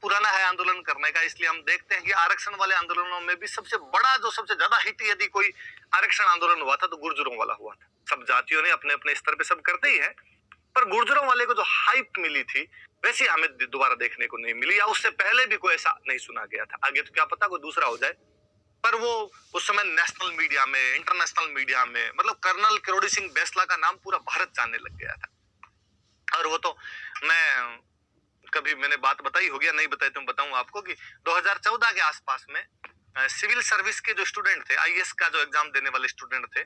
पुराना है आंदोलन करने का, इसलिए हम देखते हैं कि आरक्षण वाले आंदोलनों में भी सबसे बड़ा, जो सबसे ज्यादा हिट यदि कोई आरक्षण आंदोलन हुआ था तो गुर्जरों वाला हुआ था। सब जातियों ने अपने अपने स्तर पे सब करते ही है, पर गुर्जरों वाले को जो हाइप मिली थी वैसी हमें दोबारा देखने को नहीं मिली, या उससे पहले भी कोई ऐसा नहीं सुना गया था। आगे तो क्या पता कोई दूसरा हो जाए, पर वो उस समय नेशनल मीडिया में, इंटरनेशनल मीडिया में, मतलब कर्नल किरोड़ी सिंह बैसला का नाम पूरा भारत जानने लग गया था। और वो तो मैं कभी मैंने बात बताई होगी या नहीं बताई तो बताऊं आपको कि 2014 के आसपास में सिविल सर्विस के जो स्टूडेंट थे, आईएएस का जो एग्जाम देने वाले स्टूडेंट थे,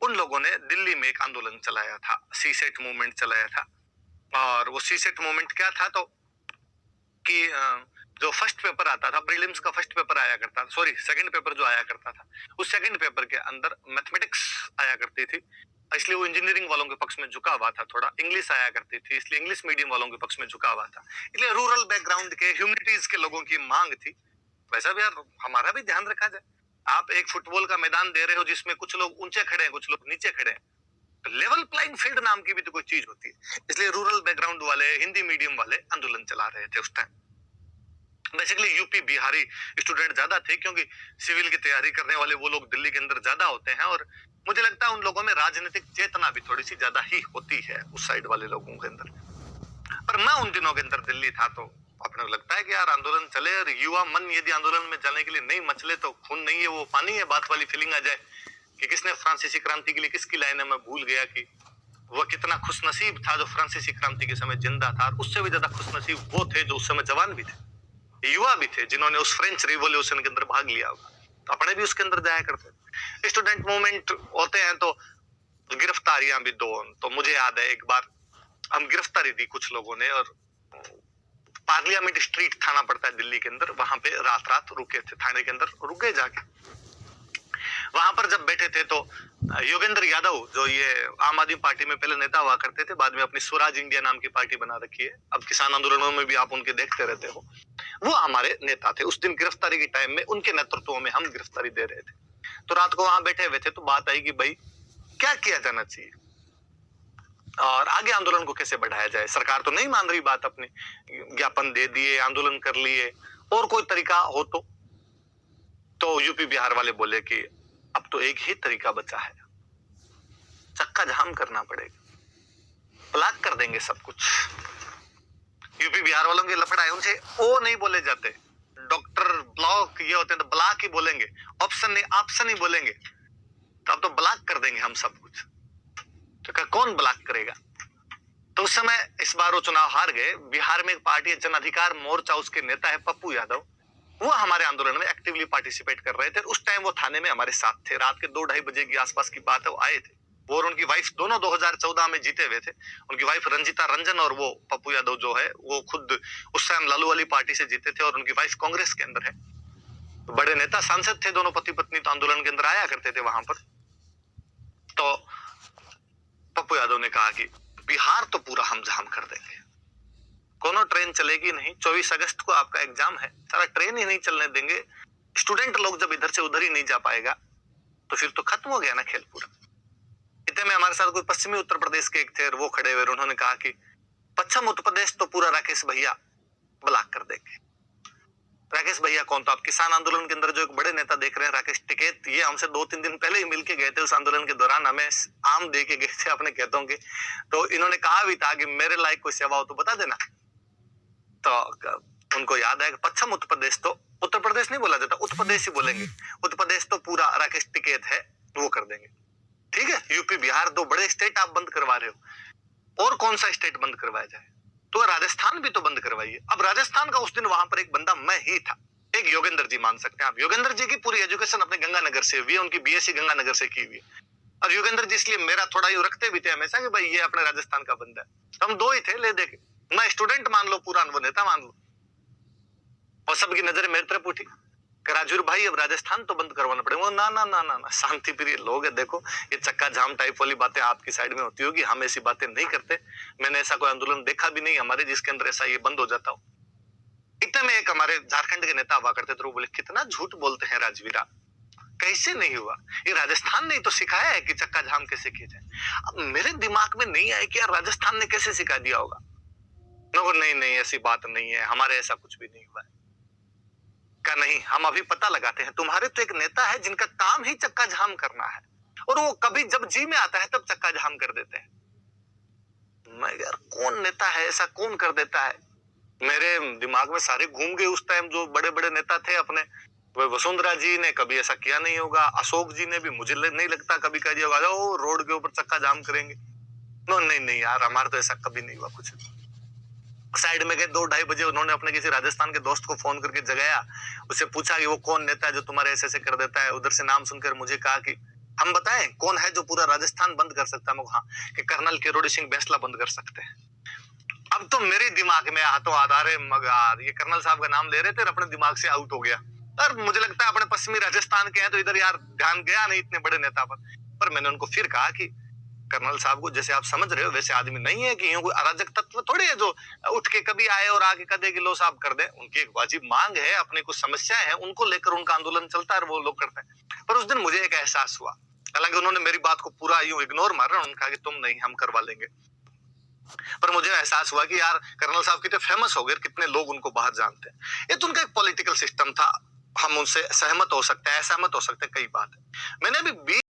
उन लोगों ने दिल्ली में एक आंदोलन चलाया था, सीसेट मूवमेंट चलाया था। और वो सीसेट मूवमेंट क्या था, तो कि जो फर्स्ट पेपर आता था, प्रीलिम्स का फर्स्ट पेपर आया करता था, सॉरी सेकंड पेपर जो आया करता था, उस सेकंड पेपर के अंदर मैथमेटिक्स आया करती थी, इसलिए वो इंजीनियरिंग वालों के पक्ष में झुका हुआ था। थोड़ा इंग्लिश आया करती थी, इसलिए इंग्लिश मीडियम वालों के पक्ष में झुका हुआ था। इसलिए रूरल बैकग्राउंड के, ह्यूमैनिटीज के लोगों की मांग थी। वैसा भी यार हमारा भी ध्यान रखा जाए, आप एक फुटबॉल का मैदान दे रहे हो जिसमें कुछ लोग ऊंचे खड़े हैं, कुछ लोग नीचे खड़े हैं, लेवल प्लेइंग फील्ड नाम की भी तो कोई चीज होती है। इसलिए रूरल बैकग्राउंड वाले, हिंदी मीडियम वाले आंदोलन चला रहे थे उस time. Basically UP Bihari student ज्यादा थे, क्योंकि सिविल की तैयारी करने वाले वो लोग दिल्ली के अंदर ज्यादा होते हैं, और मुझे लगता है उन लोगों में राजनीतिक चेतना भी थोड़ी सी ज्यादा ही होती है उस साइड वाले लोगों के अंदर। पर मैं उन दिनों के अंदर दिल्ली था, तो अपने को लगता है कि यार आंदोलन चले, और युवा मन यदि आंदोलन में जाने के लिए नहीं मचले तो खून नहीं है वो पानी है, बात वाली फीलिंग आ जाए कि किसने फ्रांसीसी क्रांति के लिए किसकी लाइन है, मैं भूल गया कि वो कितना खुशनसीब था जो फ्रांसीसी क्रांति के समय जिंदा था, और उससे भी ज्यादा खुशनसीब वो थे जो उस समय जवान भी थे, युवा भी थे, जिन्होंने उस फ्रेंच रिवॉल्यूशन के अंदर भाग लिया होगा। तो अपने भी उसके अंदर जाया करते। स्टूडेंट मूवमेंट होते हैं तो गिरफ्तारियां भी दो, तो मुझे याद है एक बार हम गिरफ्तारी दी कुछ लोगों ने, और पार्लियामेंट स्ट्रीट थाना पड़ता है दिल्ली के अंदर, वहां पे रात रात रुके थे, थाने के अंदर रुके जाके। वहां पर जब बैठे थे तो योगेंद्र यादव, जो ये आम आदमी पार्टी में पहले नेता हुआ करते थे, बाद में अपनी स्वराज इंडिया नाम की पार्टी बना रखी है, अब किसान आंदोलनों में भी आप उनके देखते रहते हो, वो हमारे नेता थे। उस दिन गिरफ्तारी के टाइम में उनके नेतृत्व में हम गिरफ्तारी दे रहे थे। तो रात को वहां बैठे हुए थे, तो बात आई कि भाई क्या किया जाना चाहिए और आगे आंदोलन को कैसे बढ़ाया जाए। सरकार तो नहीं मान रही बात अपनी, ज्ञापन दे दिए, आंदोलन कर लिए, और कोई तरीका हो तो यूपी बिहार वाले बोले कि अब तो एक ही तरीका बचा है, चक्का जाम करना पड़ेगा, ब्लॉक कर देंगे सब कुछ। यूपी बिहार वालों के लफड़ा है, उनसे ओ नहीं बोले जाते, डॉक्टर ब्लॉक ये होते हैं तो ब्लॉक ही बोलेंगे, ऑप्शन नहीं ऑप्शन ही बोलेंगे। तो अब तो ब्लॉक कर देंगे हम सब कुछ। तो कौन ब्लॉक करेगा? तो उस समय इस बार वो चुनाव हार गए। बिहार में एक पार्टी है जन अधिकार मोर्चा, उसके नेता है पप्पू यादव, वो हमारे आंदोलन में एक्टिवली पार्टिसिपेट कर रहे थे। उस टाइम वो थाने में हमारे साथ थे। रात के 2-2:30 बजे के आसपास की बात है, वो आए थे। वो और उनकी वाइफ दोनों 2014 में जीते हुए थे। उनकी वाइफ रंजिता रंजन और वो पप्पू यादव जो है वो खुद उस टाइम लालू वाली पार्टी से जीते थे, और उनकी वाइफ कांग्रेस के अंदर है। बड़े नेता सांसद थे दोनों पति पत्नी, तो आंदोलन के अंदर आया करते थे वहां पर। तो पप्पू यादव ने कहा कि बिहार तो पूरा हम जाम कर देंगे, कोनो ट्रेन चलेगी नहीं, 24 अगस्त को आपका एग्जाम है, सारा ट्रेन ही नहीं चलने देंगे, स्टूडेंट लोग जब इधर से उधर ही नहीं जा पाएगा तो फिर तो खत्म हो गया ना खेल पूरा। इतने में हमारे साथ कोई पश्चिमी उत्तर प्रदेश के एक थे, और वो खड़े हुए, उन्होंने कहा कि पश्चिम उत्तर प्रदेश तो पूरा राकेश भैया ब्लॉक कर देंगे। राकेश भैया कौन? तो आप किसान आंदोलन के अंदर जो एक बड़े नेता देख रहे हैं, राकेश टिकैत, ये हमसे 2-3 दिन पहले ही मिलके गए थे। उस आंदोलन के दौरान हमें आम दे के गए थे अपने खेतों के। तो इन्होंने कहा भी था कि मेरे लायक कोई सेवा हो तो बता देना। तो उनको याद है कि पश्चिम उत्तर प्रदेश, तो उत्तर प्रदेश नहीं बोला जाता, उत्तर प्रदेश ही बोलेंगे। उत्तर प्रदेश तो पूरा राकेश टिकैत है, वो कर देंगे। ठीक है, यूपी बिहार 2 बड़े स्टेट आप बंद करवा रहे हो, और कौन सा स्टेट बंद करवाया जाए? तो राजस्थान भी तो बंद करवाइए। अब राजस्थान का उस दिन वहां पर एक बंदा मैं ही था, एक योगेंद्र जी, मान सकते हैं आप। योगेंद्र जी की पूरी एजुकेशन अपने गंगानगर से हुई है, उनकी बीएससी गंगानगर से की हुई है। और योगेंद्र जी इसलिए मेरा थोड़ा यूं रखते भी थे हमेशा कि भाई ये अपने राजस्थान का बंदा है। हम 2 ही थे ले दे के, मैं स्टूडेंट मान लो पूरा, वो नेता मान लो, और सबकी नजर मेरे तरफ उठी। राजूर भाई अब राजस्थान तो बंद करवाना पड़ेगा। ना ना ना ना ना, शांति प्रिय लोग है, देखो ये चक्का जाम टाइप वाली बातें आपकी साइड में होती होगी, हम ऐसी बातें नहीं करते। मैंने ऐसा कोई आंदोलन देखा भी नहीं हमारे जिसके अंदर ऐसा ये बंद हो जाता हो। इतने में एक हमारे झारखंड के नेता हुआ करते थे, वो बोले कितना झूठ बोलते हैं राजवीरा, कैसे नहीं हुआ? ये राजस्थान ने ही तो सिखाया है कि चक्का जाम कैसे किया जाए। अब मेरे दिमाग में नहीं आया कि यार राजस्थान ने कैसे सिखा दिया होगा। मैं बोला, नहीं नहीं ऐसी बात नहीं है, हमारे ऐसा कुछ भी नहीं हुआ है। कहा नहीं, हम अभी पता लगाते हैं। तुम्हारे तो एक नेता है जिनका काम ही चक्का जाम करना है, और वो कभी जब जी में आता है तब चक्का जाम कर देते हैं। मैं यार कौन नेता है ऐसा, कौन कर देता है? मेरे दिमाग में सारे घूम गए उस टाइम जो बड़े बड़े नेता थे अपने। वसुंधरा जी ने कभी ऐसा किया नहीं होगा, अशोक जी ने भी मुझे नहीं लगता कभी कहा होगा ओ रोड के ऊपर चक्का जाम करेंगे। नो नहीं नहीं यार, हमारा तो ऐसा कभी नहीं हुआ कुछ। साइड में गए, 2-2:30 बजे उन्होंने अपने किसी राजस्थान के दोस्त को फोन करके जगाया, उससे पूछा कि वो कौन नेता है जो तुम्हारे ऐसे ऐसे कर देता है। उधर से नाम सुनकर मुझे कहा कि हम बताएं कौन है जो पूरा राजस्थान बंद कर सकता है। हाँ, कि कर्नल किरोड़ी सिंह बैंसला बंद कर सकते हैं। अब तो मेरे दिमाग में हाथों आधारे मगार ये कर्नल साहब का नाम ले रहे थे और अपने दिमाग से आउट हो गया। और मुझे लगता है अपने पश्चिमी राजस्थान के हैं तो इधर यार ध्यान गया नहीं इतने बड़े नेता पर मैंने उनको फिर कहा कि कर्नल साहब को जैसे आप समझ रहे हो वैसे आदमी नहीं है कि यूं कोई अराजक तत्व थोड़ी है जो उठ के कभी आए और आके कदे कि लो साहब कर दे। उनकी एक वाजिब मांग है, अपनी कुछ समस्याएं हैं, उनको लेकर उनका आंदोलन चलता है और वो लोग करते हैं। पर उस दिन मुझे एक एहसास हुआ, हालांकि उन्होंने मेरी बात को पूरा यूं इग्नोर मारा, उन्होंने कहा कि तुम नहीं, हम करवा लेंगे। पर मुझे एहसास हुआ कि यार कर्नल साहब कितने फेमस हो गए, कितने लोग उनको बाहर जानते हैं। ये तो उनका एक पॉलिटिकल सिस्टम था, हम उनसे सहमत हो सकते हैं, असहमत हो सकते हैं, कई बात है। मैंने भी